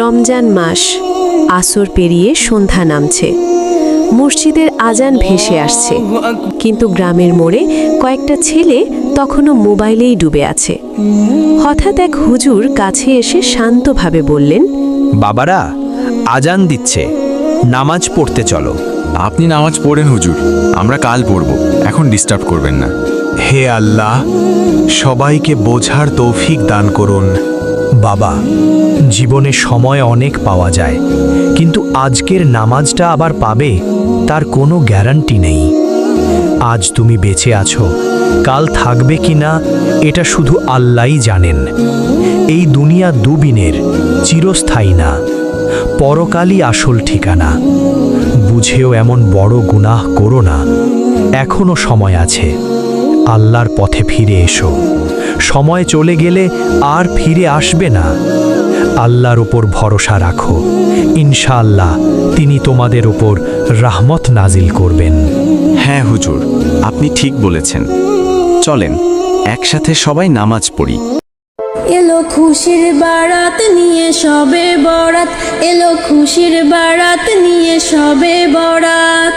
রমজান মাস, আসর পেরিয়ে সন্ধ্যা নামছে। মসজিদের আজান ভেসে আসছে, কিন্তু গ্রামের মোড়ে কয়েকটা ছেলে তখনও মোবাইলেই ডুবে আছে। হঠাৎ এক হুজুর কাছে এসে শান্তভাবে বললেন, বাবারা, আজান দিচ্ছে, নামাজ পড়তে চলো। আপনি নামাজ পড়েন হুজুর, আমরা কাল পড়ব, এখন ডিস্টার্ব করবেন না। হে আল্লাহ, সবাইকে বোঝার তৌফিক দান করুন। বাবা, জীবনে সময় অনেক পাওয়া যায়, কিন্তু আজকের নামাজটা আবার পাবে তার কোনো গ্যারান্টি নেই। আজ তুমি বেঁচে আছো, কাল থাকবে কি না এটা শুধু আল্লাহই জানেন। এই দুনিয়া দুদিনের, চিরস্থায়ী না, পরকালই আসল ঠিকানা। বুঝেও এমন বড় গুনাহ করো না, এখনো সময় আছে। আল্লাহর পথে ফিরে এসো, সময় চলে গেলে আর ফিরে আসবে না। আল্লাহর উপর ভরসা রাখো, ইনশাআল্লাহ তিনি তোমাদের উপর রাহমত নাজিল করবেন। হ্যাঁ হুজুর, আপনি ঠিক বলেছেন। চলেন একসাথে সবাই নামাজ পড়ি। এলো খুশির বারাত নিয়ে সবে বরাত, এলো খুশির বারাত নিয়ে সবে বরাত।